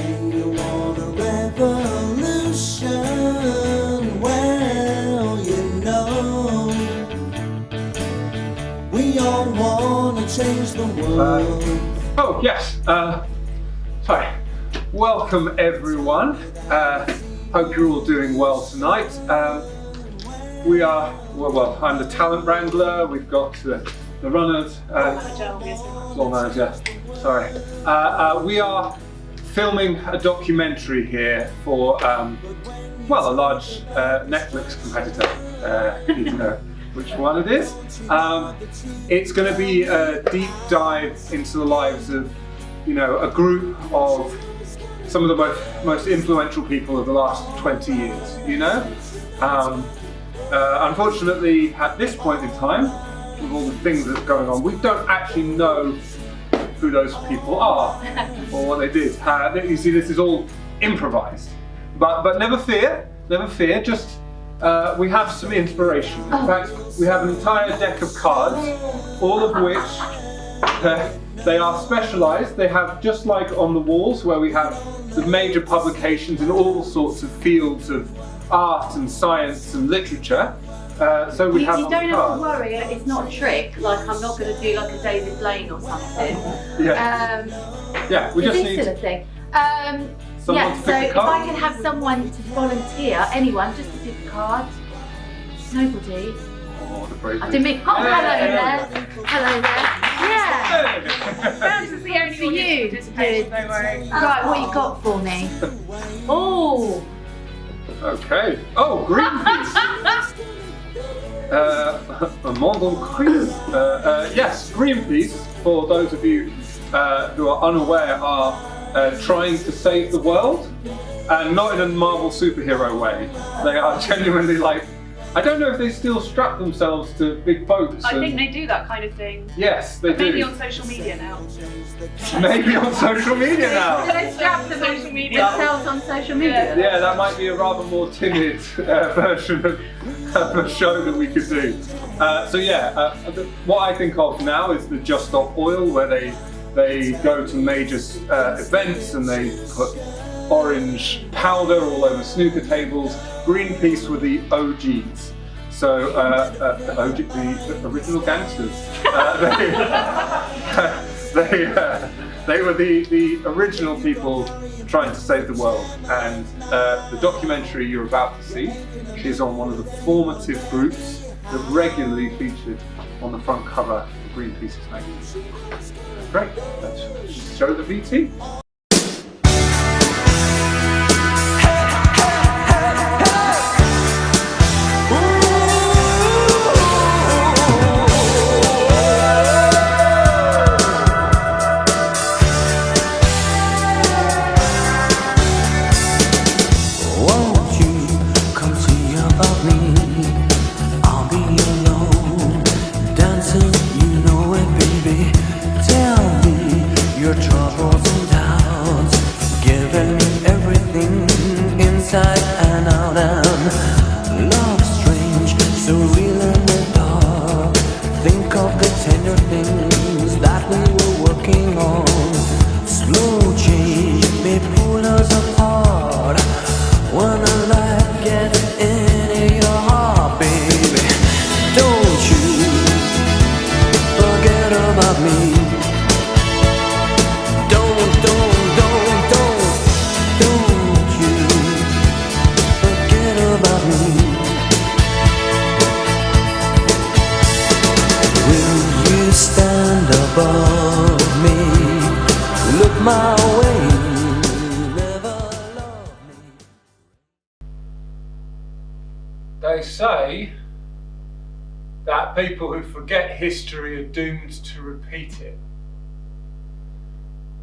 Say you want a revolution, well, you know, we all want to change the world. Oh, yes. Sorry. Welcome, everyone. Hope you're all doing well tonight. We are, well, I'm the talent wrangler. We've got the runners. Floor manager. Sorry. We are filming a documentary here for, well, a large Netflix competitor. You know which one it is. It's going to be a deep dive into the lives of, you know, a group of some of the most influential people of the last 20 years, you know? Unfortunately, at this point in time, with all the things that are going on, we don't actually know who those people are or what they did. You see, this is all improvised. But never fear, just we have some inspiration. In fact, we have an entire deck of cards, all of which they are specialized. They have, just like on the walls where we have the major publications in all sorts of fields of art and science and literature. So we have. You don't have to worry, it's not a trick, like I'm not going to do like a David Blaine or something. Yeah. Yeah, we just need still a thing. someone to So pick if the I card. could have someone to volunteer, anyone, just to pick a card. Nobody. Oh, the bravery. I didn't mean. Oh, hello there. Hello there. Yeah. This is the only For one you. participation, don't worry. Right, what you got for me? Oh. Okay. Oh, Greenpeace. Amandon Chris. Yes, Greenpeace, for those of you who are unaware, are trying to save the world, and not in a Marvel superhero way. They are genuinely like, I don't know if they still strap themselves to big boats. I think they do that kind of thing. Yes, they do. Maybe on social media now. Maybe on social media now. Let's strap the social media. themselves on social media. Yeah, that might be a rather more timid version of a show that we could do. What I think of now is the Just Stop Oil, where they go to major events and they put orange powder all over snooker tables. Greenpeace were the OGs. So the original gangsters. They were the original people trying to save the world, and the documentary you're about to see is on one of the formative groups that regularly featured on the front cover of Greenpeace's magazine. Great, let's show the VT. They say that people who forget history are doomed to repeat it.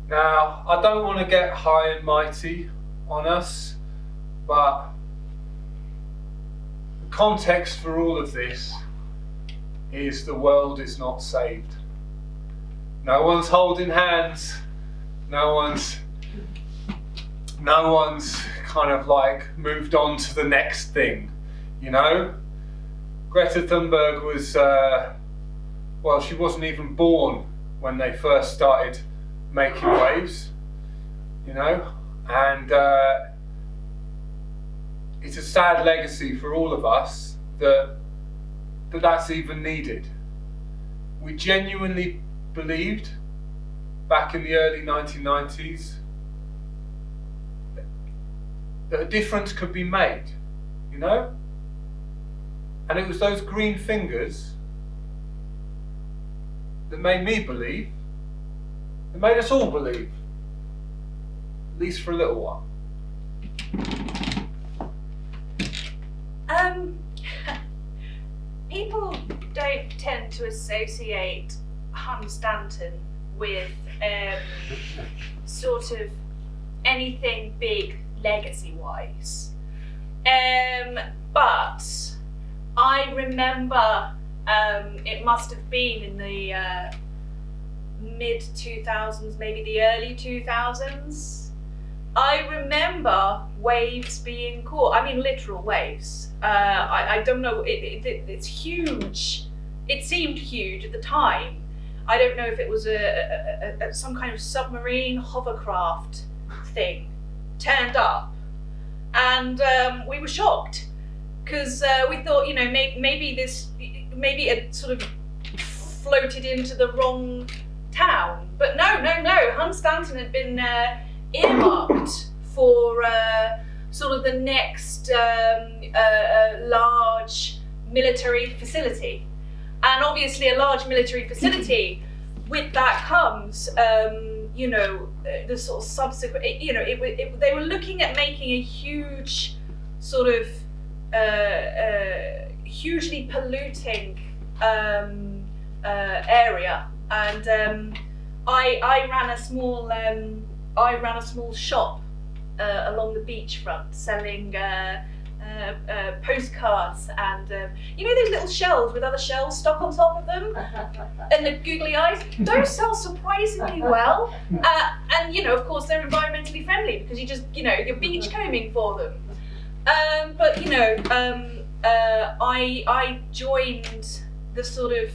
Now, I don't want to get high and mighty on us, but the context for all of this is the world is not saved. No one's holding hands, no one's kind of like moved on to the next thing, you know? Greta Thunberg was, well, she wasn't even born when they first started making waves, you know? And it's a sad legacy for all of us that's even needed. We genuinely believed back in the early 1990s that a difference could be made, you know? And it was those green fingers that made me believe, that made us all believe, at least for a little while. People don't tend to associate Hunstanton with sort of anything big legacy-wise. But I remember it must have been in the mid-2000s, maybe the early 2000s. I remember waves being caught. I mean, literal waves. I don't know. It's huge. It seemed huge at the time. I don't know if it was a some kind of submarine hovercraft thing turned up, and we were shocked because we thought, you know, maybe it sort of floated into the wrong town. But no. Hunstanton had been earmarked for sort of the next large military facility. And obviously a large military facility, with that comes, you know, the sort of subsequent, you know, they were looking at making a huge sort of, hugely polluting area. And I ran a small shop along the beachfront selling postcards and you know those little shells with other shells stuck on top of them and the googly eyes. Those sell surprisingly well, and you know, of course, they're environmentally friendly because you just, you know, you're beachcombing for them. But you know, I joined the sort of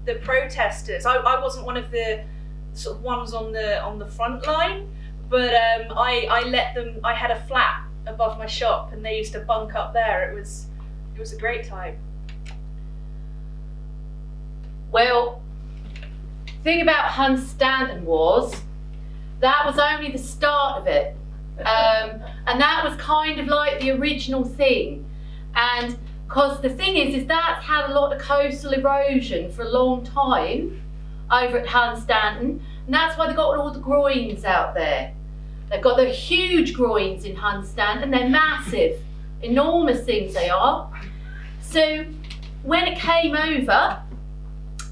the protesters. I wasn't one of the sort of ones on the front line, but I let them. I had a flat above my shop, and they used to bunk up there. It was a great time. Well, the thing about Hunstanton was that was only the start of it, and that was kind of like the original thing. And because the thing is that's had a lot of coastal erosion for a long time over at Hunstanton, and that's why they got all the groins out there. They've got the huge groins in Hunstanton. They're massive, enormous things they are. So when it came over,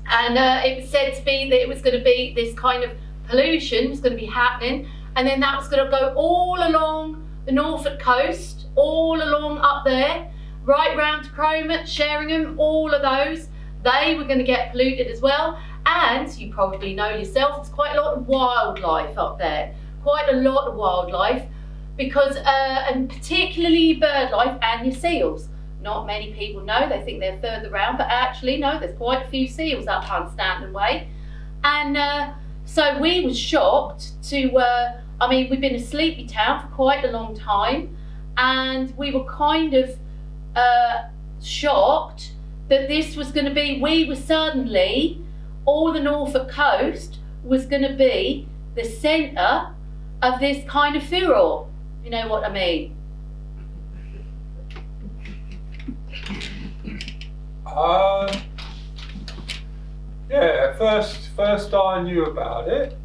and it was said to be that it was going to be this kind of pollution was going to be happening, and then that was going to go all along the Norfolk coast, all along up there, right round to Cromer, Sheringham, all of those, they were going to get polluted as well. And you probably know yourself, there's quite a lot of wildlife up there. Quite a lot of wildlife, because and particularly bird life and your seals. Not many people know, they think they're further around, but actually no, there's quite a few seals up Hunstanton way. And so we were shocked to, I mean, we've been a sleepy town for quite a long time, and we were kind of shocked that this was going to be, we were suddenly, all the Norfolk coast was going to be the centre of this kind of furor, you know what I mean? Yeah, first I knew about it.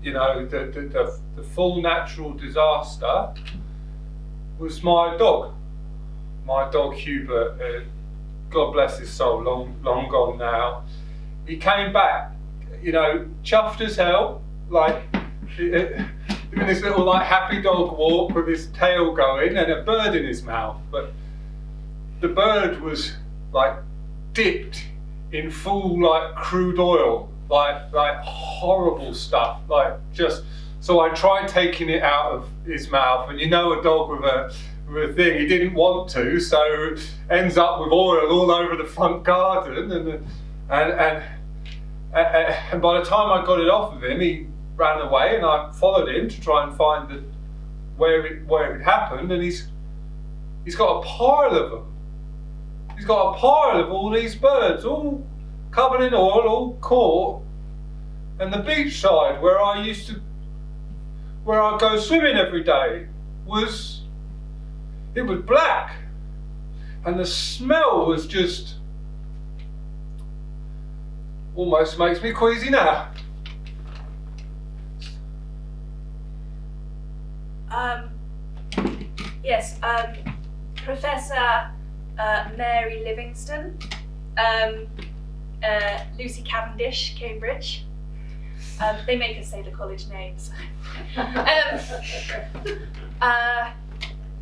You know, the full natural disaster was my dog. My dog Hubert, God bless his soul, long gone now. He came back, you know, chuffed as hell, like doing this little like happy dog walk with his tail going and a bird in his mouth. But the bird was like dipped in full like crude oil, like horrible stuff, like just. So I tried taking it out of his mouth, and you know, a dog with a thing, he didn't want to, so ends up with oil all over the front garden, and by the time I got it off of him, ran away, and I followed him to try and find where it happened, and he's got a pile of them. He's got a pile of all these birds, all covered in oil, all caught. And the beach side where I'd go swimming every day was black, and the smell was just almost makes me queasy now. Yes, Professor Mary Livingston, Lucy Cavendish, Cambridge. They make us say the college names.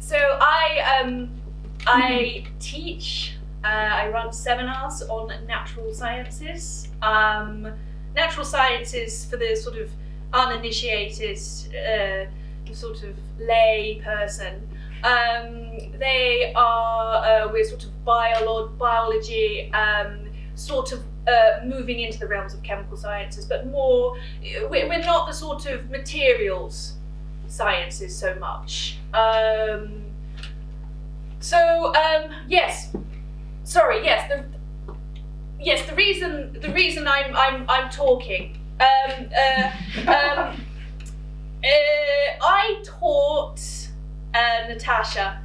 So I teach. I run seminars on natural sciences. Natural sciences for the sort of uninitiated, sort of lay person. They are we're sort of biology, sort of moving into the realms of chemical sciences, but more we're not the sort of materials sciences so much. The reason I'm talking. I taught Natasha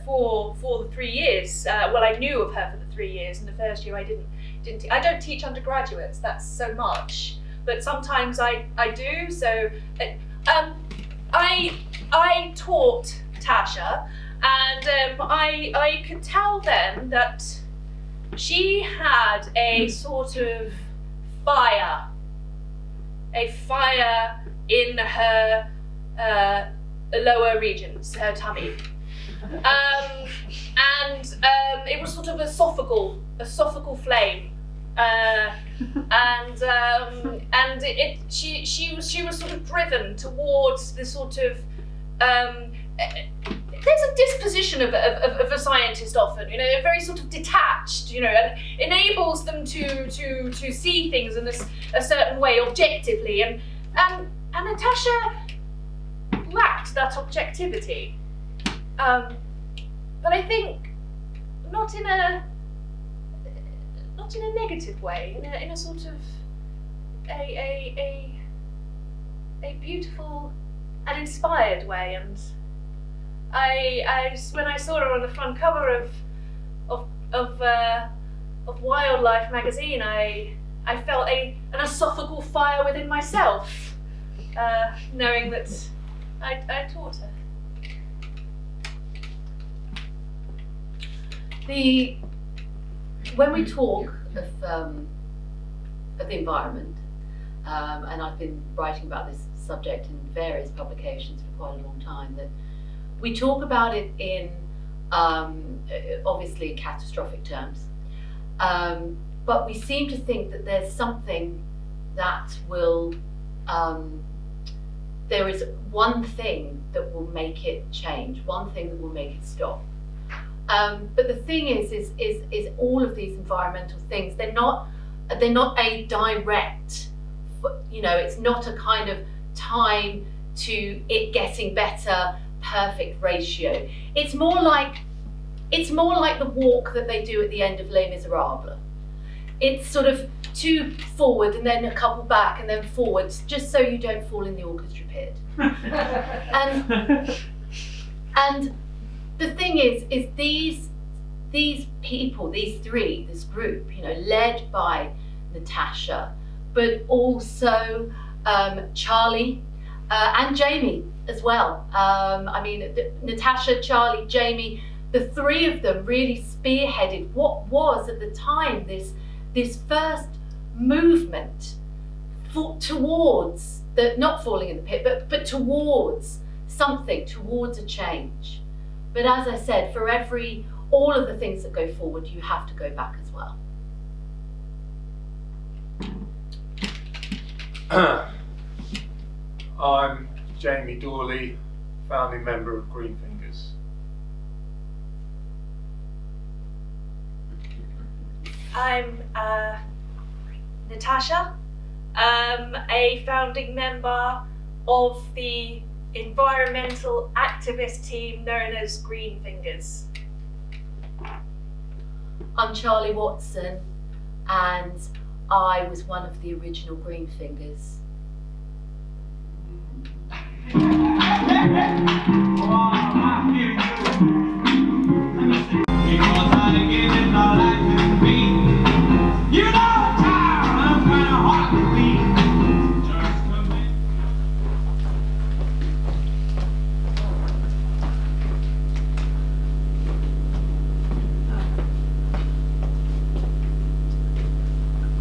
for the 3 years. Well, I knew of her for the 3 years. In the first year, I don't teach undergraduates. That's so much, but sometimes I do. So I taught Tasha, and I could tell then that she had a sort of fire in her lower regions, her tummy, and it was sort of a sophical flame, and she was sort of driven towards the sort of there's a disposition of a scientist often, very sort of detached, and enables them to see things in a certain way objectively, and Natasha lacked that objectivity, but I think not in a negative way, in a sort of a beautiful and inspired way. And I when I saw her on the front cover of Wildlife magazine, I felt an esophageal fire within myself, knowing that I taught her. When we talk of the environment, and I've been writing about this subject in various publications for quite a long time, that we talk about it in obviously catastrophic terms, but we seem to think that there's something that will there is one thing that will make it change, one thing that will make it stop. But the thing is all of these environmental things, they're not a direct, it's not a kind of time to it getting better, perfect ratio. It's more like the walk that they do at the end of Les Miserables. It's sort of 2 forward and then a couple back and then forwards, just so you don't fall in the orchestra pit. and the thing is these people, these three, this group, led by Natasha, but also Charlie and Jamie as well. Natasha, Charlie, Jamie, the 3 of them really spearheaded what was at the time this first movement towards not falling in the pit, but towards something, towards a change. But as I said, for all of the things that go forward, you have to go back as well. I'm Jamie Dawley, founding member of Green Fingers. I'm Natasha. a founding member of the environmental activist team known as Green Fingers. I'm Charlie Watson, and I was one of the original Green Fingers.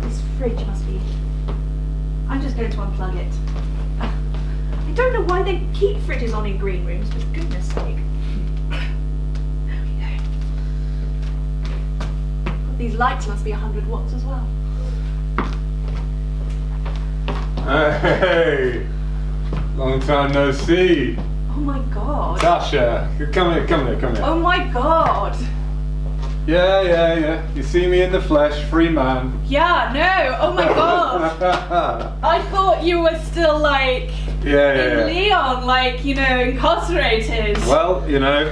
This fridge must be... I'm just going to unplug it. I don't know why they keep fridges on in green rooms, for goodness sake. There we go. These lights must be 100 watts as well. Hey, long time no see. Oh my god. Tasha, come here. Oh my god. Yeah. You see me in the flesh, free man. Yeah, no. Oh my god. I thought you were still like in Leon, like, you know, incarcerated. Well, you know,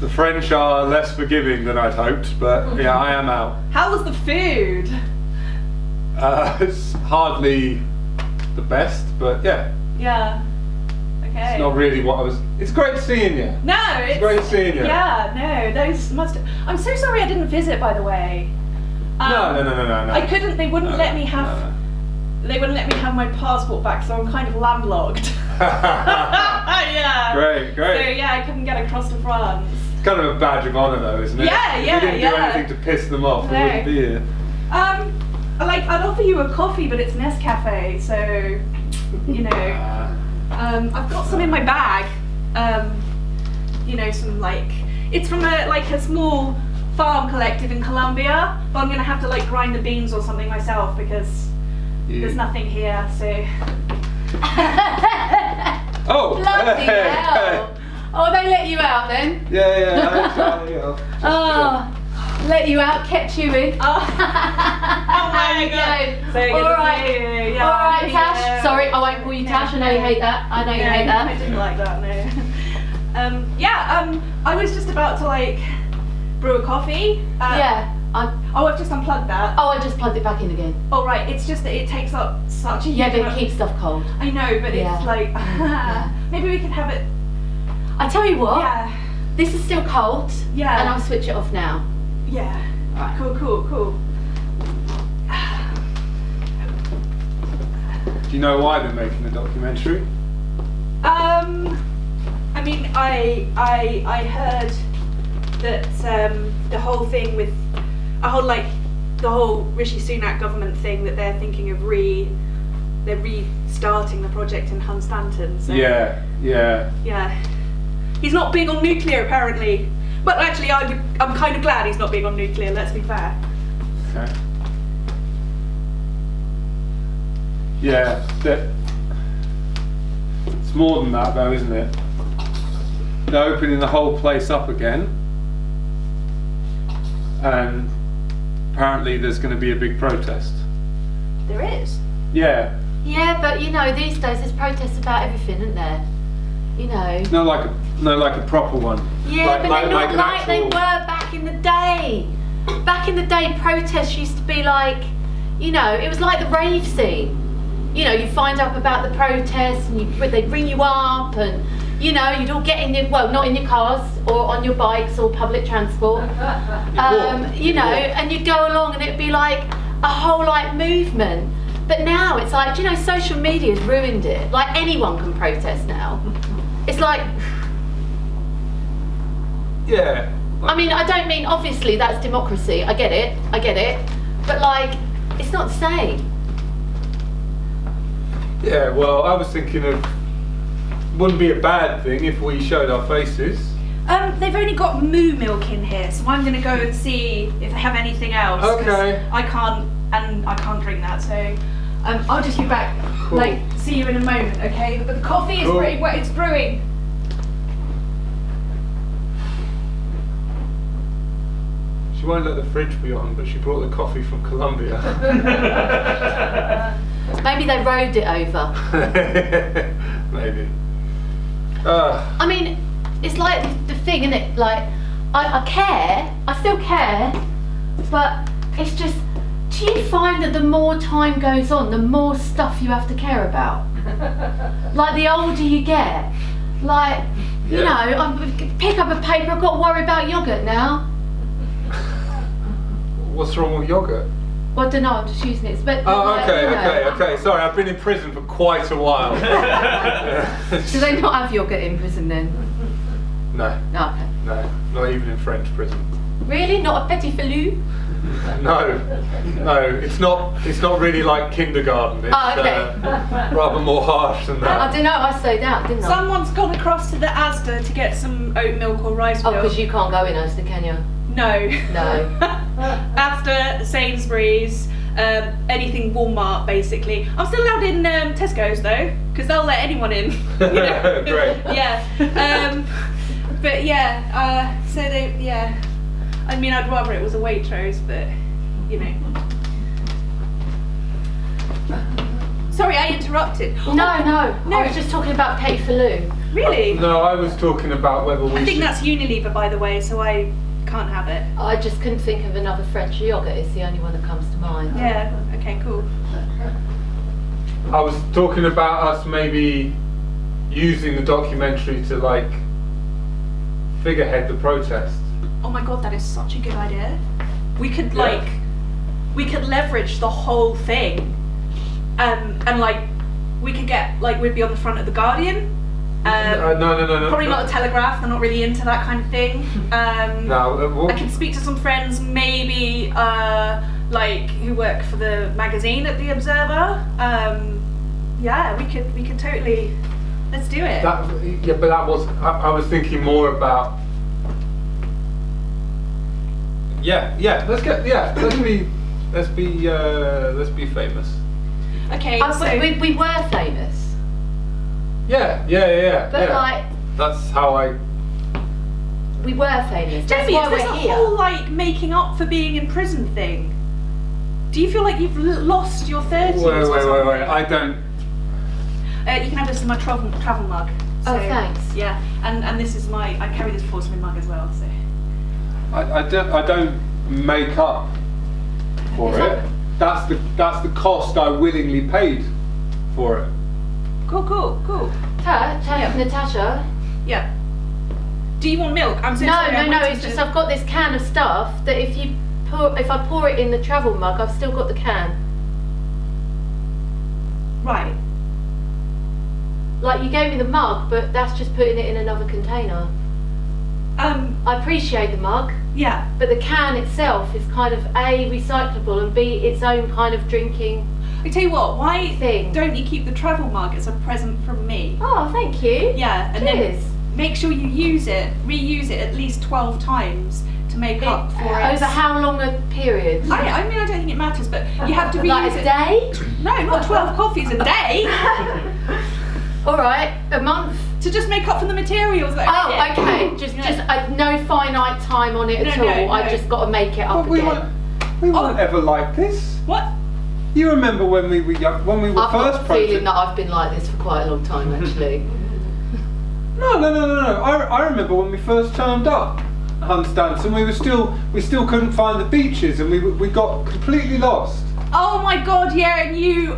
the French are less forgiving than I'd hoped, but yeah, I am out. How was the food? It's hardly the best, but yeah. Yeah. Okay. It's not really what I was. It's great seeing you. No, it's great seeing you. Yeah, no, those must. I'm so sorry I didn't visit, by the way. No. I couldn't. They wouldn't let me have. No. They wouldn't let me have my passport back, so I'm kind of landlocked. Yeah. Great. So yeah, I couldn't get across to France. It's kind of a badge of honour, though, isn't it? Yeah, If we didn't do anything to piss them off, we No. wouldn't be here. Like I'd offer you a coffee, but it's Nescafe, so you know. I've got some in my bag. You know, some like it's from a small farm collective in Colombia, but I'm gonna have to like grind the beans or something myself because there's nothing here. So. Oh! Bloody hell! Oh, they let you out then? Yeah. Oh, let you out, kept you in. Oh my god! So good All to right. see you. Yeah, All right, Tash. yeah. Sorry, I won't call you Tash. I know you hate that. I know you hate that. I didn't like that. No. I was just about to like brew a coffee. Yeah. I've just unplugged that. Oh, I just plugged it back in again. Oh right, it's just that it takes up such a Yeah, huge but it keeps stuff cold. I know, but Yeah. it's like Yeah. maybe we could have it. I tell you what. Yeah. This is still cold. Yeah. And I'll switch it off now. Yeah. Right. Cool. Do you know why they're making the documentary? I mean, I heard that the whole thing with the whole Rishi Sunak government thing that they're thinking of they're restarting the project in Hunstanton. So Yeah. yeah. He's not big on nuclear apparently. But actually, I'm kind of glad he's not big on nuclear. Let's be fair. Okay. Yeah, it's more than that though, isn't it? They're opening the whole place up again, and apparently there's going to be a big protest. There is. Yeah. Yeah, but you know, these days there's protests about everything, isn't there? You know. No, like a proper one. Yeah, but they're not an like they actual- were back in the day. Back in the day, protests used to be like, you know, it was like the rave scene. You know, you find out about the protests and they'd bring you up and, you know, you'd all get in your, well, not in your cars or on your bikes or public transport. You know, and you'd go along and it'd be like a whole like movement. But now it's like, do you know, social media's ruined it. Like anyone can protest now. It's like, Yeah. I mean, I don't mean, obviously that's democracy, I get it, but like, it's not the same. Yeah, well, I was thinking of, wouldn't be a bad thing if we showed our faces. They've only got moo milk in here, so I'm gonna go and see if they have anything else. 'Cause Okay. I can't drink that, so I'll just be back. Cool. Like, see you in a moment, okay? But the coffee is Cool. ready. It's brewing. She won't let the fridge be on, but she brought the coffee from Colombia. Maybe they rode it over. Maybe. I mean, it's like the thing, isn't it? Like, I care, I still care, but it's just, do you find that the more time goes on, the more stuff you have to care about? Like, the older you get, like, you know, I pick up a paper, I've got to worry about yoghurt now. What's wrong with yogurt? Well, I don't know, I'm just using it. But, Oh, like, okay, you know, okay. Sorry, I've been in prison for quite a while. Do they not have yoghurt in prison then? No, No, okay. no, not even in French prison. Really? Not a petit filou? No, it's not really like kindergarten. It's Oh, okay. rather more harsh than I that. don't know, I stayed out, didn't I? Someone's gone across to the Asda to get some oat milk or rice Oh, milk. because you can't go in Asda, can you? No. No. After Sainsbury's, anything Walmart basically. I'm still allowed in Tesco's though, because they'll let anyone in. You know? Great. Yeah. But yeah, so they, yeah. I mean, I'd rather it was a Waitrose, but you know. Sorry, I interrupted. No. I was just talking about petit filou. Really? No, I was talking about whether we I think should... that's Unilever, by the way, so I can't have it. I just couldn't think of another French yoghurt. It's the only one that comes to mind. Yeah. Okay. Cool. I was talking about us maybe using the documentary to like figurehead the protest. Oh my god, that is such a good idea. We could Yeah. we could leverage the whole thing, and like we could get like we'd be on the front of the Guardian. No. Probably not the Telegraph. They're not really into that kind of thing. No, I could speak to some friends, maybe like who work for the magazine at the Observer. Yeah, we could totally. Let's do it. but that was I was thinking more about. Let's be famous. Okay. Oh, So but we were famous. Yeah. But like, That's how I. we were famous. That's Jamie, why is this we're a here. whole like making up for being in prison thing? Do you feel like you've lost your 30s? Wait. I don't. You can have this in my travel mug. Oh, thanks. Yeah, and this is my. I carry this porcelain mug as well. So. I don't make up for Is it. That's the cost I willingly paid for it. Cool. Natasha. Yeah. Do you want milk? I'm so sorry. I'm No. waiting It's to- just I've got this can of stuff that if I pour it in the travel mug, I've still got the can. Right. Like, you gave me the mug, but that's just putting it in another container. I appreciate the mug, Yeah. but the can itself is kind of A, recyclable, and B, its own kind of drinking. I tell you what. Why Thing. don't you keep the travel mug as a present from me? Oh, thank you. Yeah, and Cheers. then make sure you reuse it at least 12 times to make up for it. Over how long a period? I mean, I don't think it matters, but you have to reuse Like a it. day? No, not 12 coffees a day. All right, a month. To just make up for the materials that are in it. Oh, okay. Just no finite time on it at No, all. I no. just got to make it up But we again. weren't ever like this. What? You remember when we were young, when we were I've first got a feeling protesting? that I've been like this for quite a long time, actually. No. I remember when we first turned up at Hunstanton, we still couldn't find the beaches, and we got completely lost. Oh my god, yeah, and you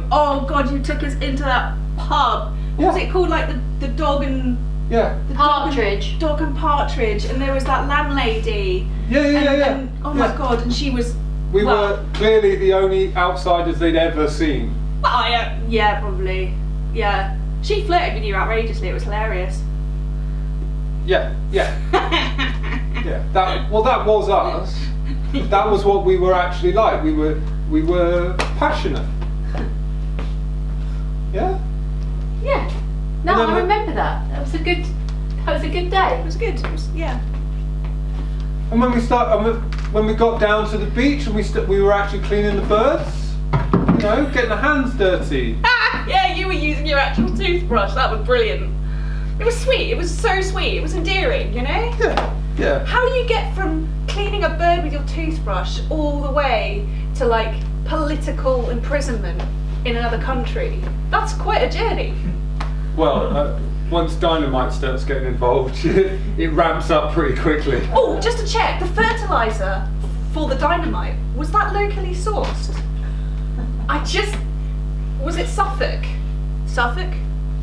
took us into that pub. What was Yeah. it called? Like the dog and Yeah. Partridge. dog and partridge, and there was that landlady. Yeah. And, oh my Yeah. god, and she was. We well, were clearly the only outsiders they'd ever seen. Yeah, probably. Yeah. She flirted with you outrageously. It was hilarious. Yeah. Yeah. That was us. That was what we were actually like. We were passionate. Yeah. Yeah. No, And then I remember that. That was a good day. It was good. It was, yeah. And when we got down to the beach and we were actually cleaning the birds, getting our hands dirty. Yeah, you were using your actual toothbrush. That was brilliant. It was sweet. It was so sweet. It was endearing, Yeah. How do you get from cleaning a bird with your toothbrush all the way to like political imprisonment? in another country. That's quite a journey. Well, once dynamite starts getting involved, it ramps up pretty quickly. Oh, just to check, the fertilizer for the dynamite, was that locally sourced? Was it Suffolk? Suffolk?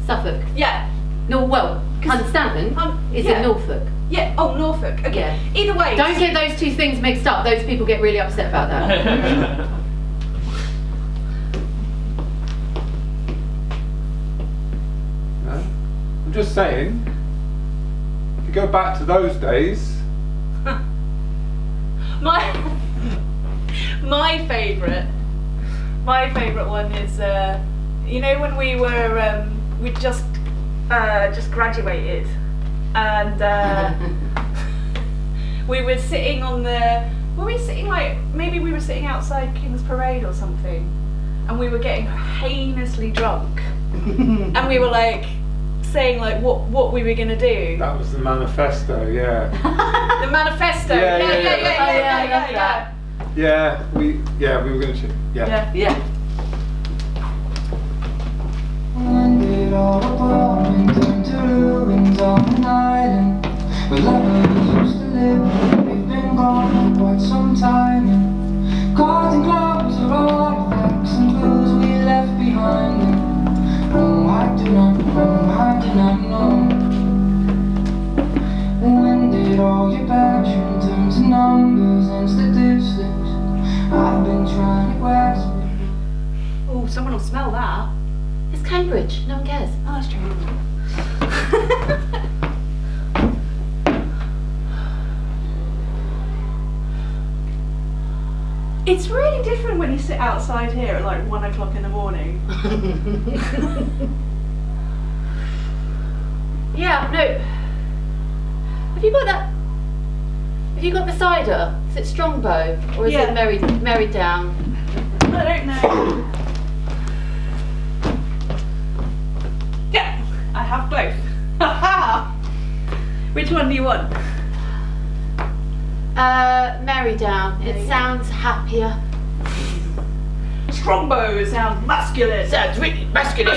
Suffolk. Yeah. No, well, Hunstanton is yeah. in Norfolk. Yeah, oh, Norfolk, okay. Yeah. Either way. Don't get those two things mixed up. Those people get really upset about that. I'm just saying, if you go back to those days. My favourite one is, you know, when we were, we just graduated, and we were sitting on the, were we sitting like, maybe we were sitting outside King's Parade or something, and we were getting heinously drunk, and we were like, saying like what we were gonna do. That was the manifesto, yeah. The manifesto. Yeah. Yeah, we were gonna shoot. Yeah. When did all the bombing turn to ruins on an island where lovers used to live? We've been gone for quite some time, and cards and gloves are artifacts and clues we left behind. And no, I do not know. When did all your passion turn to numbers and statistics? I've been trying to grasp it. Oh, someone will smell that. It's Cambridge. No one cares. Oh, that's true. It's really different when you sit outside here at like 1 o'clock in the morning. Yeah, no. Have you got that? Have you got the cider? Is it Strongbow or is Yeah. it Merry Down? I don't know. Yeah, I have both. Haha! Which one do you want? Merry Down. It sounds happier. Strongbow sounds masculine. Sounds really masculine.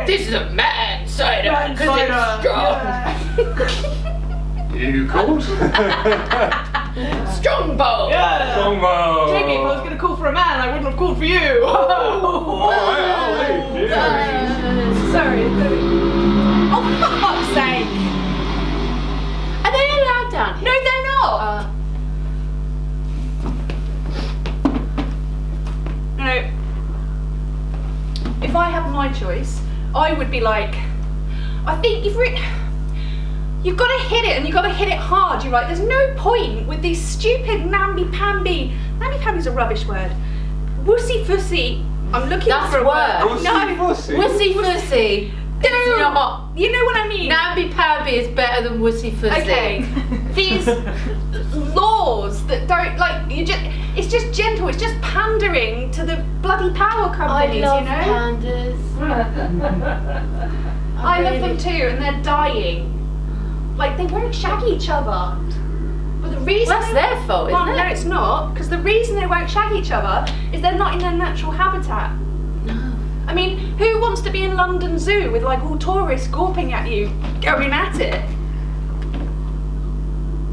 This is a man cider. Man 'cause it's strong. You called? Strongbow. Yeah. Strongbow. Jamie, if I was going to call for a man, I wouldn't have called for you. I'll leave. Sorry. Oh, for fuck's sake. Are they allowed down here? No, they're not. No. If I had my choice, I would be like, I think you've got to hit it, and you've got to hit it hard. You're right. There's no point with these stupid namby-pamby. Namby-pamby's a rubbish word. Wussy-fussy. I'm looking That's for a a word. word. No. Wussy fussy. It's not. You know what I mean? Namby-pamby is better than wussy fussy. Okay. These laws that don't it's just gentle, it's just pandering to the bloody power companies, I love you know? pandas. I love them too, and they're dying. Like, they won't shag each other. But the reason Well, that's their fault, isn't it? No, it's not, because the reason they won't shag each other is they're not in their natural habitat. No. I mean, who wants to be in London Zoo with like all tourists gawping at you, going at it?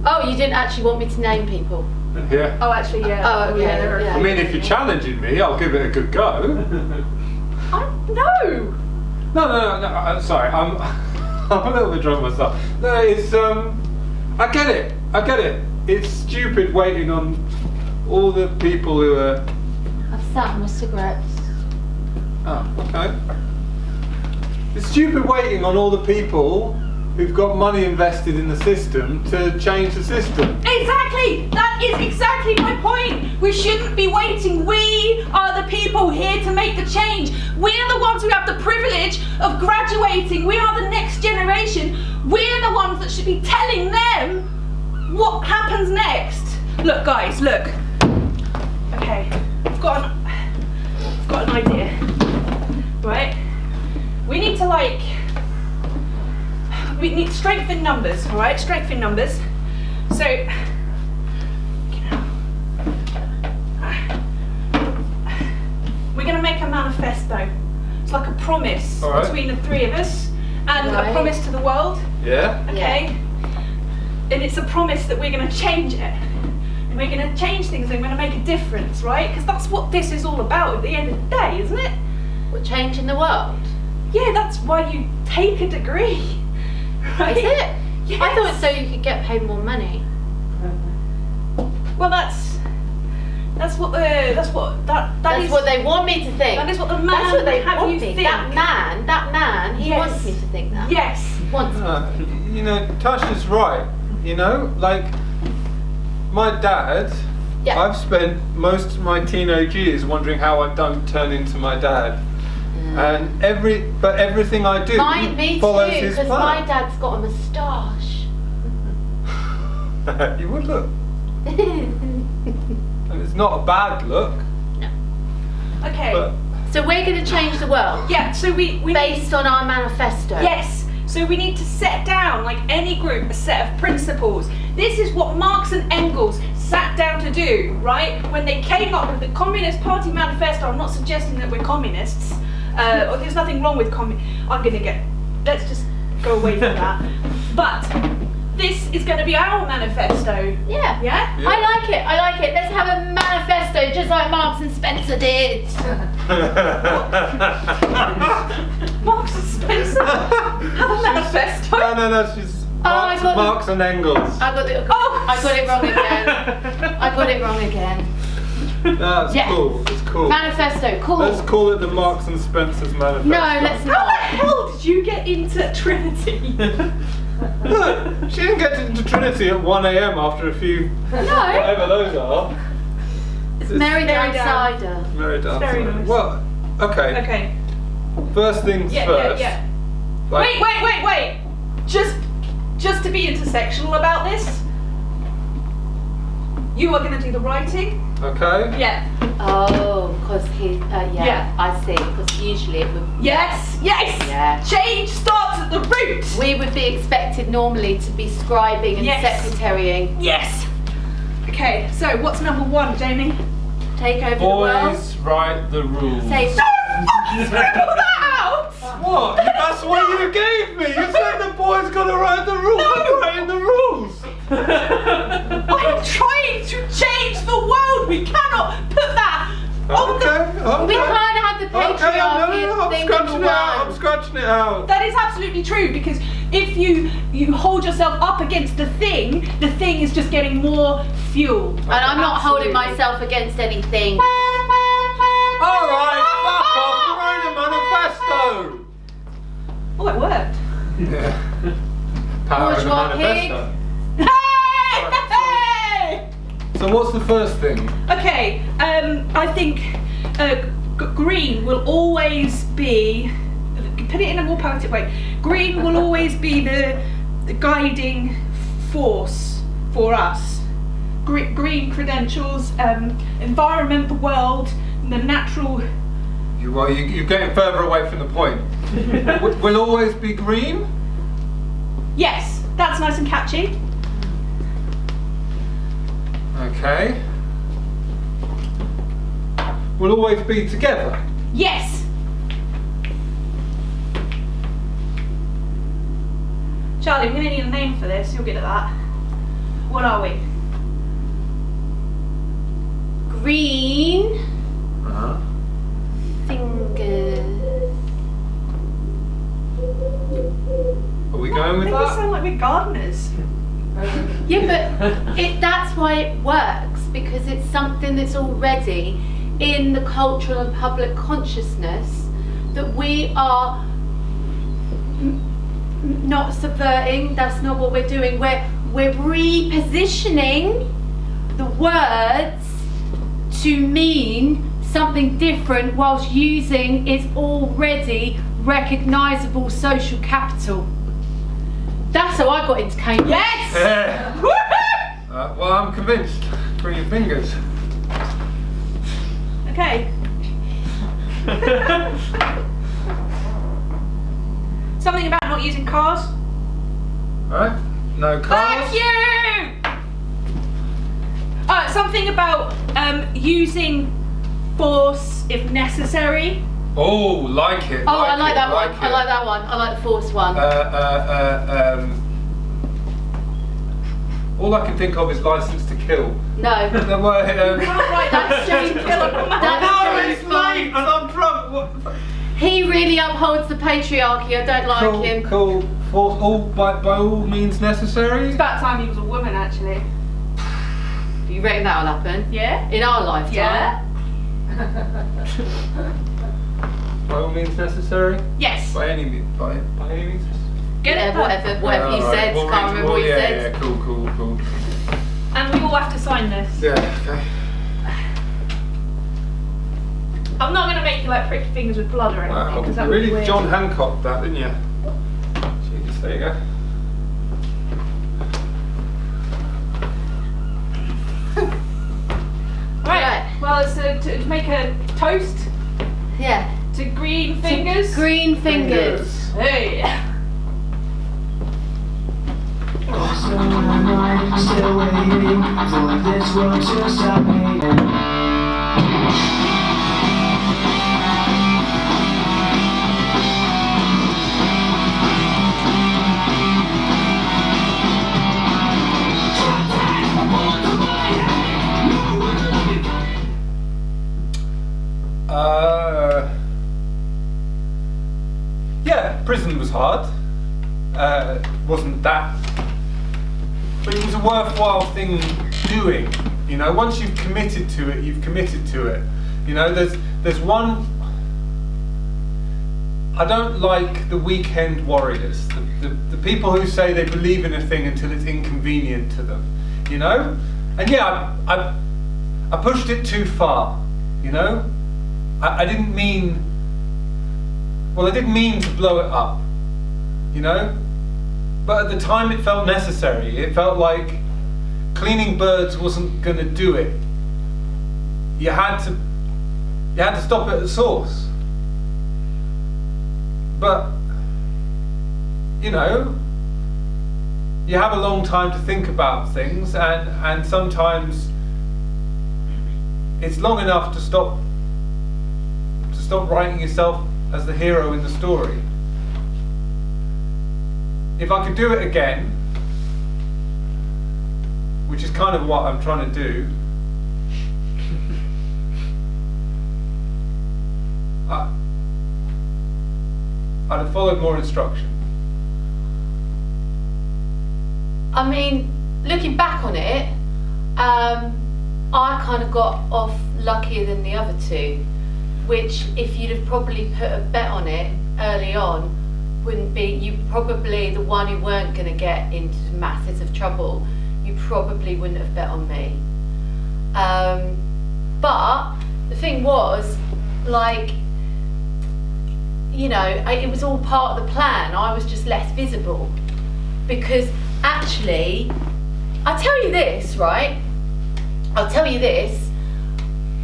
Oh, you didn't actually want me to name people? Yeah. Oh, actually, yeah. Oh, okay, there are yeah. I mean, if you're challenging me, I'll give it a good go. No! No, I'm sorry. I'm a little bit drunk myself. No, it's I get it. It's stupid waiting on all the people who are. I've sat on my cigarettes. Oh, okay. It's stupid waiting on all the people who've got money invested in the system to change the system. Exactly! That is exactly my point! We shouldn't be waiting. We are the people here to make the change. We are the ones who have the privilege of graduating. We are the next generation. We're the ones that should be telling them what happens next. Look, guys, look. Okay, I've got an idea. Right? We need to we need strength in numbers, alright? Strength in numbers. So, we're going to make a manifesto. manifesto. It's like a promise All right. between the three of us and Right. a promise to the world. Yeah. Okay? And it's a promise that we're going to change it. And we're going to change things and we're going to make a difference, right? Because that's what this is all about at the end of the day, isn't it? We're changing the world. Yeah, that's why you take a degree. Right? Is it? Yes. I thought so you could get paid more money. Well, that's what That's what they want me to think. That is what the man That's what they have want you me. think. That man, he Yes. wants me to think that. Yes. Wants me. You know, Tasha's right. You know, like my dad. Yeah. I've spent most of my teenage years wondering how I don't turn into my dad. And everything I do Me follows too, his because my plan. dad's got a moustache. You would look, and it's not a bad look. Okay. But So we're going to change the world Yeah. So we based on our manifesto. Yes. So we need to set down, like any group, a set of principles. This is what Marx and Engels sat down to do, right? When they came up with the Communist Party Manifesto. I'm not suggesting that we're communists. Or there's nothing wrong with let's just go away from that. But this is going to be our manifesto. Yeah. Yeah? Yeah. I like it. Let's have a manifesto just like Marx and Spencer did. Marx and Spencer have a manifesto. No, she's I got the- Marx and Engels. I got it wrong again. I got it wrong again. That's Yeah. cool. It's cool. Manifesto, cool. Let's call it the Marx and Spencer's manifesto. No, let's How the not. hell did you get into Trinity? Look, she didn't get into Trinity at 1 a.m. after a few, No, whatever those are. it's Mary Mary Down Down. Cider. Very dark. Very nice. Well, okay. Okay. First things first. Yeah. Like, Wait. Just to be intersectional about this, you are going to do the writing. Okay. Yeah. Oh, because yeah, Yeah. I see. Because usually it would. Yes. Yeah. Change starts at the root. We would be expected normally to be scribing and Yes. secretarying. Yes. Okay. So what's number one, Jamie? Take over the world. Always write the rules. Say Fucking scribble that out. What? That's what you gave me. You said the boy's got to write the rules. I'm writing the rules. I am trying to change the world. We cannot put that on the. Okay. we can't have the Okay, patriarchy I'm thing scratching number it out. I'm one. scratching it out. That is absolutely true, because if you hold yourself up against the thing is just getting more fuel. And I'm not holding Absolutely. myself against anything. All right, fuck off. You're writing a manifesto. Oh, it worked. Yeah. Power What of do the you want, manifesto. Hey! So what's the first thing? Okay, I think green will always be, put it in a more poetic way, green will always be the guiding force for us. Green credentials, environment, the world, the natural. You're getting further away from the point. Will always be green? Yes, that's nice and catchy. Okay. We'll always be together. Yes! Charlie, we're going to need a name for this. You're good at that. What are we? Green Uh-huh. fingers. Are we going with Make us that? sound like we're gardeners. Yeah, but that's why it works, because it's something that's already in the cultural and public consciousness that we are not subverting. That's not what we're doing. We're repositioning the words to mean something different whilst using its already recognisable social capital. That's how I got into Cambridge. Yes! Yeah. Woohoo! Well, I'm convinced. Bring your fingers. Okay. Something about not using cars. Alright? No cars. Thank you! Something about using force if necessary. Oh, like it. Oh, I like that one. it. I like that one. I like the fourth one. All I can think of is License to Kill. No. No, well, That's James. no, That's it's James late and Bond. I'm drunk. What? He really upholds the patriarchy. I don't like him. Cool. For all by all means necessary. It's about time he was a woman, actually. You reckon that'll happen? Yeah. In our lifetime? Yeah. By all means necessary. Yes. By any means. By any means. Get Yeah, it done. whatever you said. Can't remember what you said. Yeah, cool. And we all have to sign this. Yeah, okay. I'm not going to make you like prick your fingers with blood or anything. Wow, 'cause that you would be really weird. John Hancock that, didn't you? Jesus, there you go. Right. Well, it's to make a toast Yeah. to green fingers. Green fingers. Hey. So am I still waiting for this world to stop hating? Yeah, prison was hard. Wasn't that, but it was a worthwhile thing doing. You know, once you've committed to it, you've committed to it. You know, there's one. I don't like the weekend warriors, the people who say they believe in a thing until it's inconvenient to them. You know, and yeah, I pushed it too far. You know, I didn't mean. Well, I didn't mean to blow it up, you know? But at the time it felt necessary. It felt like cleaning birds wasn't gonna do it. You had to stop it at the source. But, you know, you have a long time to think about things, and sometimes it's long enough to stop writing yourself as the hero in the story. If I could do it again, which is kind of what I'm trying to do, I'd have followed more instruction. I mean, looking back on it, I kind of got off luckier than the other two, which if you'd have probably put a bet on it early on, wouldn't be, you probably, the one who weren't going to get into masses of trouble, you probably wouldn't have bet on me. But the thing was, like, you know, it was all part of the plan. I was just less visible. Because actually, I'll tell you this, right? I'll tell you this.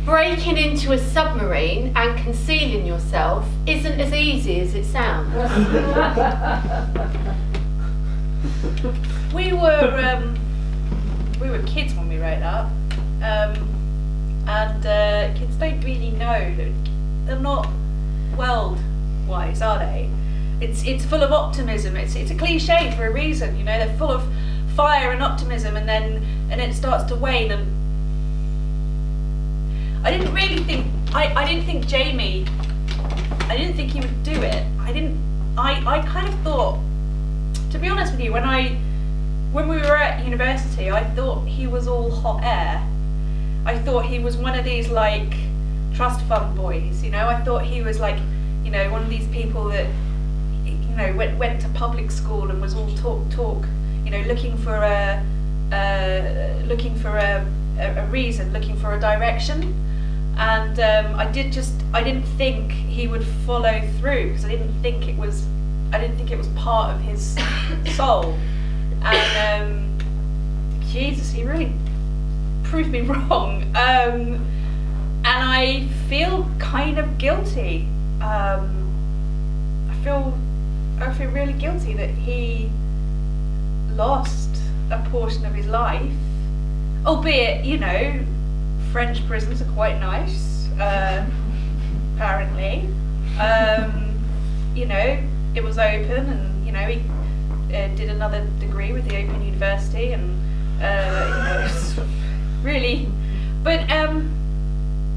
Breaking into a submarine and concealing yourself isn't as easy as it sounds. We were kids when we wrote that, and kids don't really know that they're not world-wise, are they? It's full of optimism. It's a cliche for a reason, you know. They're full of fire and optimism, and then it starts to wane. And I didn't think Jamie. I didn't think he would do it. I kind of thought, to be honest with you, when we were at university, I thought he was all hot air. I thought he was one of these like trust fund boys, you know. I thought he was like, you know, one of these people that, you know, went to public school and was all talk, you know, looking for a reason, looking for a direction. And I didn't think he would follow through, because I didn't think it was part of his soul. And Jesus, he really proved me wrong. And I feel kind of guilty. I feel really guilty that he lost a portion of his life, albeit, you know, French prisons are quite nice, apparently. You know, it was open, and you know, he did another degree with the Open University, and you know, it's really, but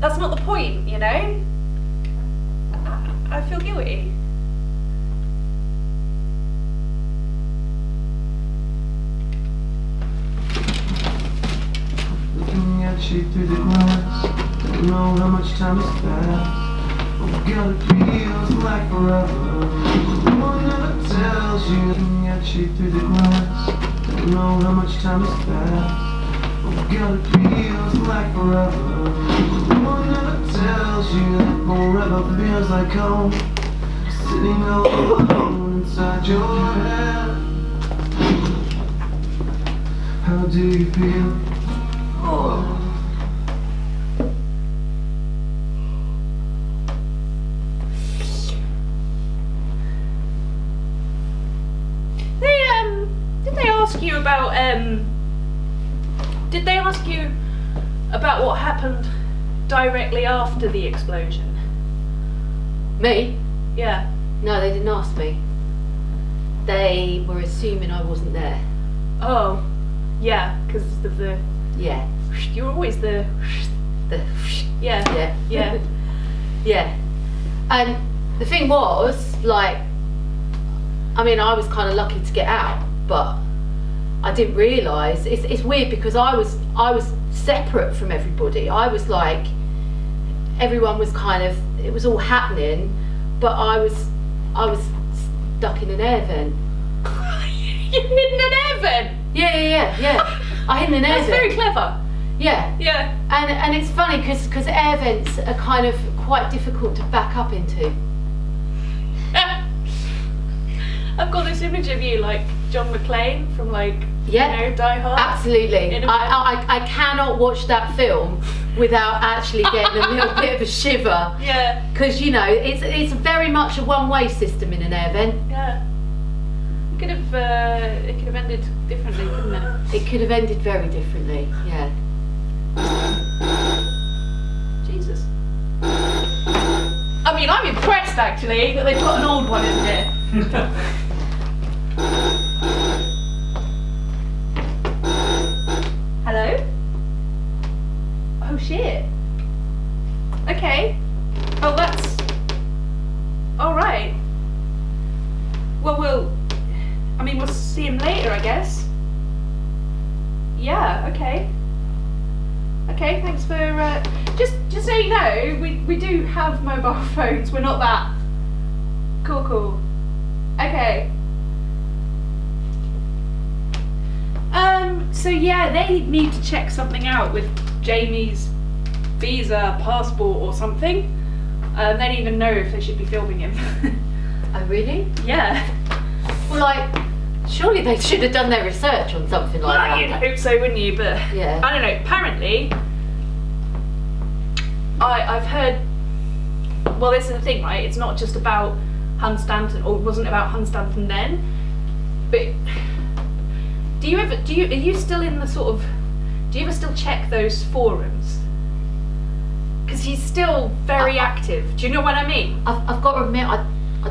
that's not the point, you know. I feel guilty. Looking at you through the glass, don't know how much time has passed. Oh God, it feels like forever. No one ever tells you. Looking at you through the glass, don't know how much time has passed. Oh God, it feels like forever. No one ever tells you that forever feels like home. Sitting all alone inside your head. How do you feel? Oh. Did they ask you about Did they ask you about what happened directly after the explosion? Me? Yeah. No, they didn't ask me. They were assuming I wasn't there. Oh, yeah, because of the. Yeah. You're always the. Yeah. Yeah. Yeah. Yeah. And the thing was, like, I mean, I was kind of lucky to get out, but I didn't realise. It's weird because I was separate from everybody. I was like, everyone was kind of, it was all happening, but I was stuck in an air vent. You hid in an air vent? Yeah. I hid in an air That's vent. very clever. Yeah. Yeah. And it's funny because air vents are kind of quite difficult to back up into. I've got this image of you like John McClane from like, Yeah. you know, Die Hard. Absolutely. I cannot watch that film without actually getting a little bit of a shiver. Yeah. Because, you know, it's very much a one-way system in an air vent. Yeah. It could have ended differently, couldn't it? It could have ended very differently, yeah. Jesus. I mean, I'm impressed actually that they've got an old one in here. Hello? Oh shit. Okay. Oh, that's... Alright. Well, we'll see him later, I guess. Yeah, okay. Okay, thanks for, just so you know, we do have mobile phones, we're not that. Cool. Okay. So yeah, they need to check something out with Jamie's visa, passport or something. They don't even know if they should be filming him. Oh, really? Yeah. Well, like, surely they should have done their research on something like Well, that. you'd hope so, wouldn't you? But Yeah. I don't know. Apparently, I've heard. Well, this is the thing, right? It's not just about Hun Stanton, or it wasn't about Hun Stanton then. But are you still in the sort of? Do you ever still check those forums? Because he's still very active. Do you know what I mean? I've got to admit, I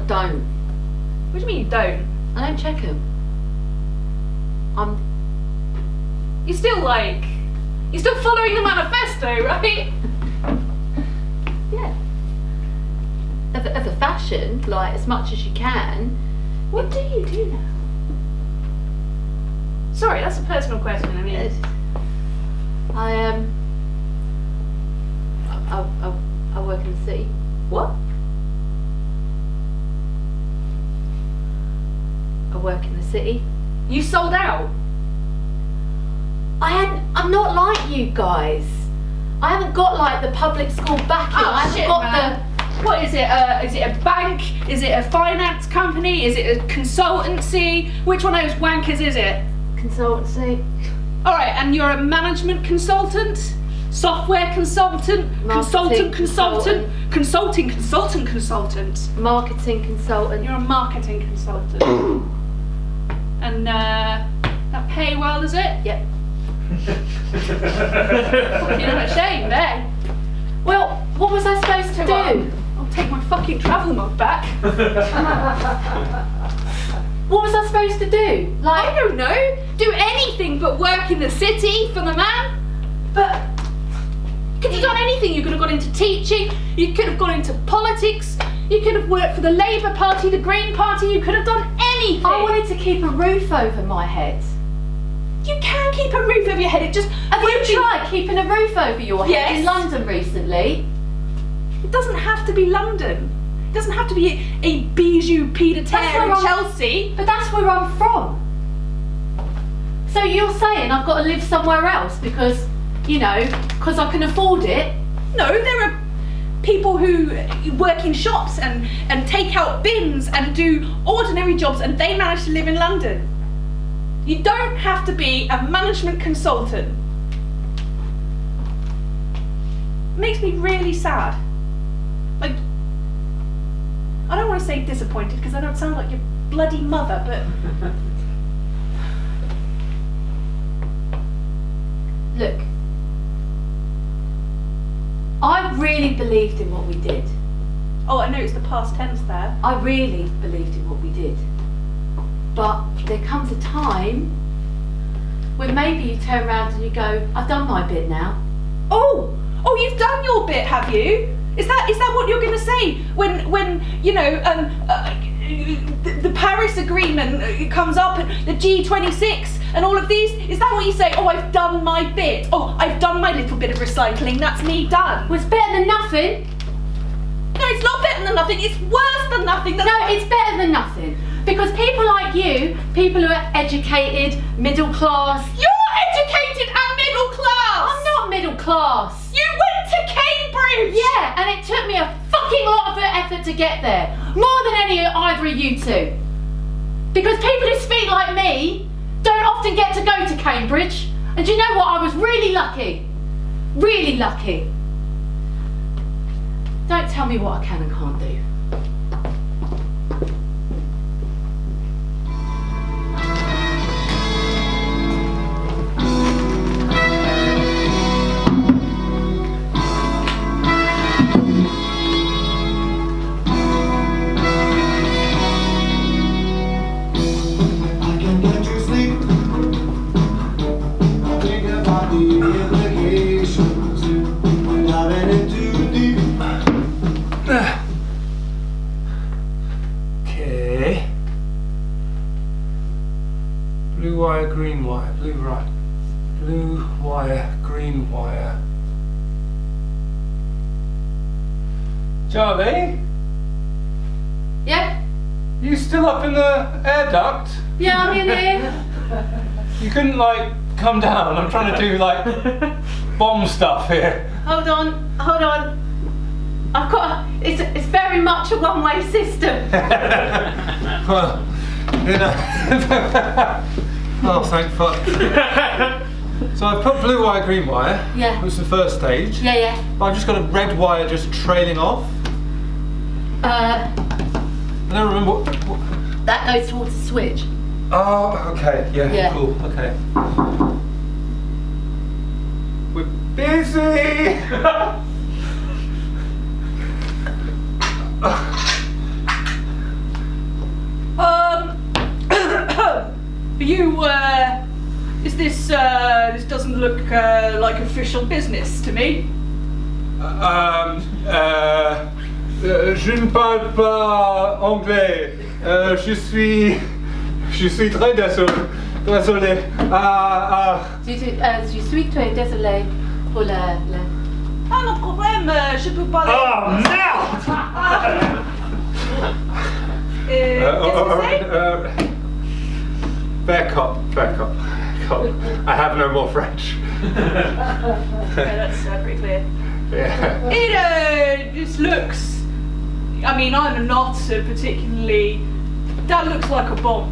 don't. What do you mean you don't? I don't check them. You're still following the manifesto, right? Yeah. Of a fashion, like, as much as you can. What do you do now? Sorry, that's a personal question. I mean, I work in the city. what? I work in the city. You sold out? I'm not like you guys. I haven't got like the public school backing. Oh, I haven't shit, got man. What is it? Is it a bank? Is it a finance company? Is it a consultancy? Which one of those wankers is it? the consultancy. All right, and you're a management consultant, software consultant, Marketing consultant. Marketing consultant. You're a marketing consultant. And that pay well, is it? Yep. Fucking unashamed, eh? Well, what was I supposed to do? I'll take my fucking travel mug back. What was I supposed to do? Like, I don't know. Do anything but work in the city for the man. But you could have done anything. You could have gone into teaching. You could have gone into politics. You could have worked for the Labour Party, the Green Party. You could have done anything. I wanted to keep a roof over my head. You can keep a roof over your head. It just Have you tried keeping a roof over your head Yes. in London recently? It doesn't have to be London. It doesn't have to be a bijou pied a That's terre where in I'm- Chelsea. But that's where I'm from. So you're saying I've got to live somewhere else because, you know, because I can afford it? No, there are people who work in shops and take out bins and do ordinary jobs, and they manage to live in London. You don't have to be a management consultant. It makes me really sad. Like, I don't want to say disappointed because I don't sound like your bloody mother, but Look, I really believed in what we did. oh, I know it's the past tense there. I really believed in what we did. But there comes a time when maybe you turn around and you go, I've done my bit now. Oh, you've done your bit, have you? Is that what you're going to say when you know the Paris Agreement comes up and the G26 and all of these? Is that what you say? Oh, I've done my bit. Oh, I've done my little bit of recycling. That's me done. Well, it's better than nothing. No, it's not better than nothing. It's worse than nothing. No, it's better than nothing. Because people like you, people who are educated, middle class. You're educated and middle class. I'm not middle class. You went to Cambridge. Yeah, and it took me a fucking lot of effort to get there. More than either of you two. Because people who speak like me don't often get to go to Cambridge. And do you know what? I was really lucky. Really lucky. Don't tell me what I can and can't do. I can get you sleep. Think about the implications. Diving in too deep. Okay. Blue wire, green wire, blue right. Blue wire, green wire. Charlie, Yeah? you still up in the air duct? Yeah, I'm in here. You couldn't like come down. I'm trying to do like bomb stuff here. Hold on. I've got it's very much a one-way system. Well, you know. Oh, thank fuck. So I put blue wire, green wire. Yeah. It was the first stage. Yeah. But I've just got a red wire just trailing off. I don't remember what. That goes towards the switch. Oh, okay. Yeah. Cool. Okay. We're busy. You is this doesn't look like official business to me. Je ne parle pas anglais. Je suis très désolé. Je suis très désolée pour la... Ah, non problème, je peux parler. Oh merde! Qu'est-ce que c'est? Fair cop. I have no more French. Okay, that's pretty clear. Yeah. It just looks. I mean, I'm not particularly. That looks like a bomb.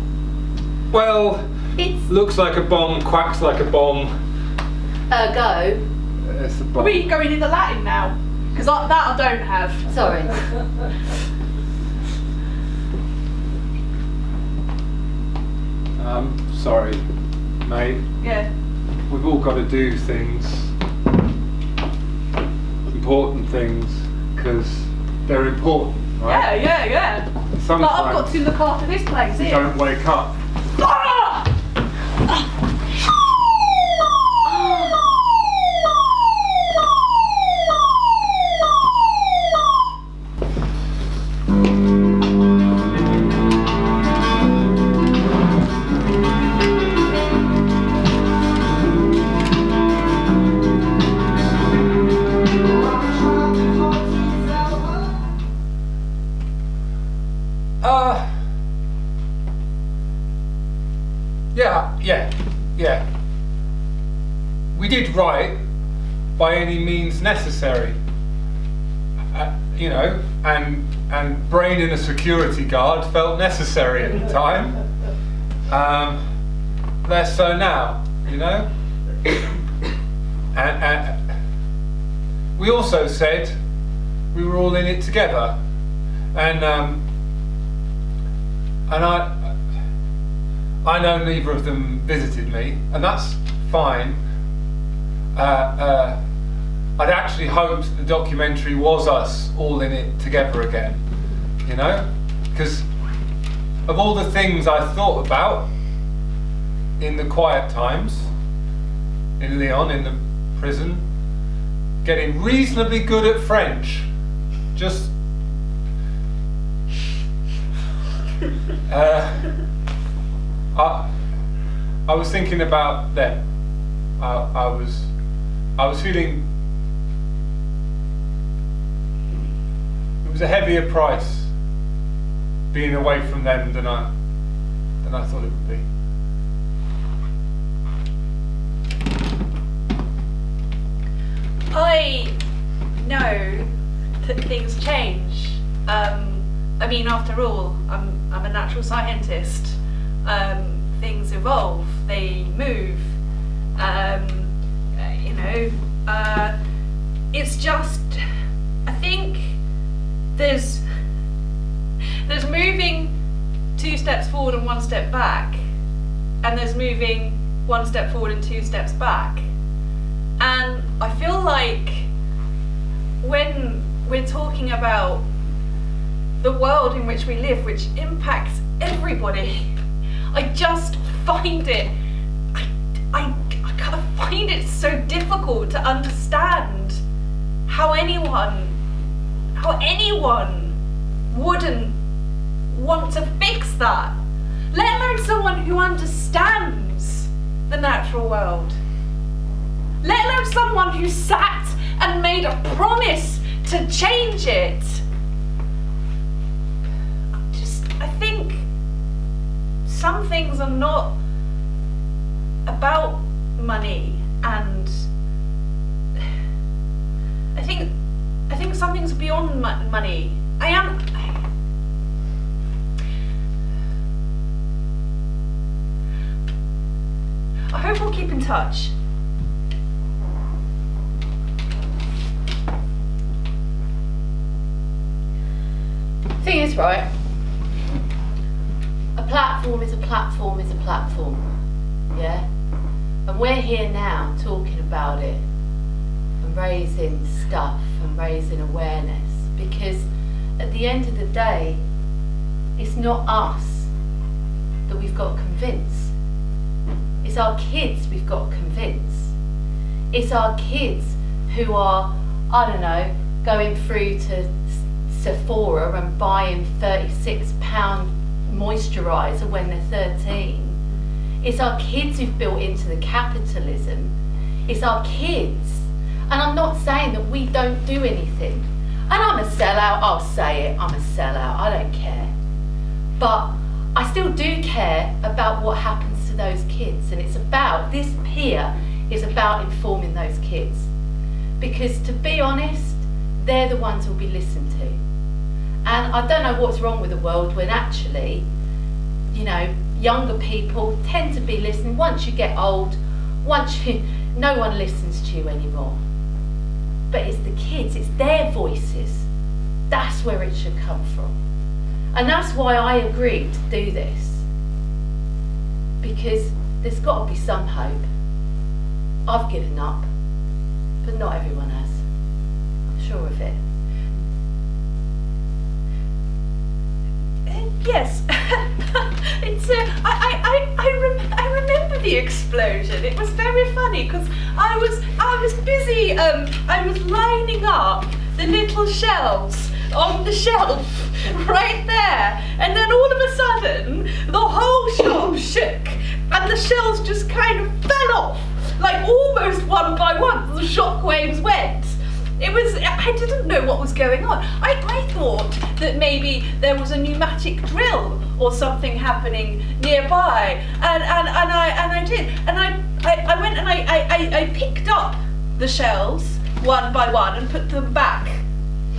Well, It's... looks like a bomb, quacks like a bomb. go. It's a Are bomb. we going into Latin now? Because that I don't have. Sorry. Sorry, mate. Yeah. We've all got to do things, important things, because they're important, right? Yeah. Sometimes But I've got to look after this place you here. don't wake up. Ah! Yeah. We did right by any means necessary, you know, and braining a security guard felt necessary at the time. Less so now, you know. And we also said we were all in it together, and I know neither of them visited me, and that's fine. I'd actually hoped the documentary was us all in it together again, you know? Because of all the things I thought about in the quiet times, in Lyon, in the prison, getting reasonably good at French, just I was thinking about them. I was feeling it was a heavier price being away from them than I thought it would be. I know that things change. I mean, after all, I'm a natural scientist. Things evolve, they move. You know, it's just, I think there's moving 2 steps forward and 1 step back, and there's moving 1 step forward and 2 steps back. And I feel like when we're talking about the world in which we live, which impacts everybody, I just find it, I kind of find it so difficult to understand how anyone wouldn't want to fix that, let alone someone who understands the natural world, let alone someone who sat and made a promise to change it. I think some things are not about money, and I think some things are beyond money. I hope we'll keep in touch. Thing is, right, a platform is a platform is a platform, yeah? And we're here now talking about it and raising stuff and raising awareness, because at the end of the day, it's not us that we've got to convince. It's our kids we've got to convince. It's our kids who are, I don't know, going through to Sephora and buying £36 moisturiser when they're 13. It's our kids who've built into the capitalism. It's our kids. And I'm not saying that we don't do anything. And I'm a sellout, I'll say it, I'm a sellout, I don't care. But I still do care about what happens to those kids. And it's about, this pier is about informing those kids. Because to be honest, they're the ones who'll be listened to. And I don't know what's wrong with the world when actually, you know, younger people tend to be listening. Once you get old, no one listens to you anymore. But it's the kids, it's their voices. That's where it should come from. And that's why I agreed to do this. Because there's got to be some hope. I've given up, but not everyone has. I'm sure of it. Yes. It's I remember the explosion. It was very funny because I was busy. I was lining up the little shelves on the shelf right there, and then all of a sudden the whole shelf shook and the shelves just kind of fell off, like almost one by one. The shockwaves went. I didn't know what was going on. I thought that maybe there was a pneumatic drill or something happening nearby, and I did, and I went and I picked up the shelves one by one and put them back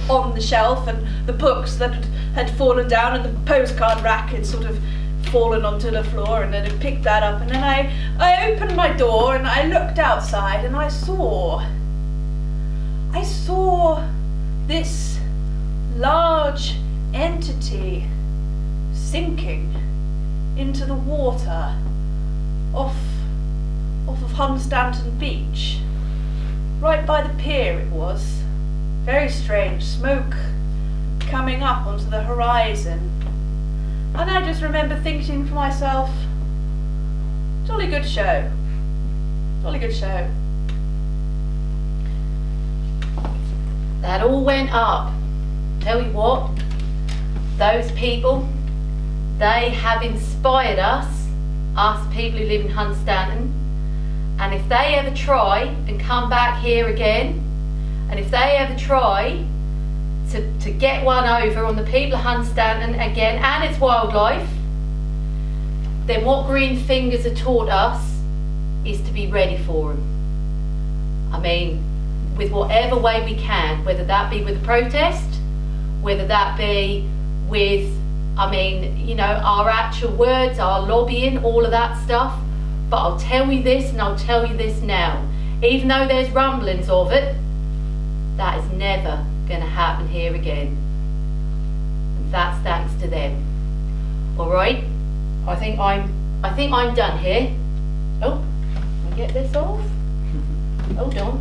on the shelf, and the books that had fallen down and the postcard rack had sort of fallen onto the floor, and then I picked that up, and then I opened my door and I looked outside and I saw this large entity sinking into the water off of Hunstanton Beach, right by the pier. It was very strange, smoke coming up onto the horizon, and I just remember thinking to myself, jolly good show, jolly good show. That all went up. Tell you what, those people, they have inspired us people who live in Hunstanton, and if they ever try and come back here again, and if they ever try to get one over on the people of Hunstanton again and its wildlife, then what Green Fingers have taught us is to be ready for them. I mean, with whatever way we can, whether that be with a protest, whether that be with, I mean, you know, our actual words, our lobbying, all of that stuff. But I'll tell you this, and I'll tell you this now, even though there's rumblings of it, that is never going to happen here again. And that's thanks to them. All right, I think I'm done here. Oh, let me get this off. Hold on.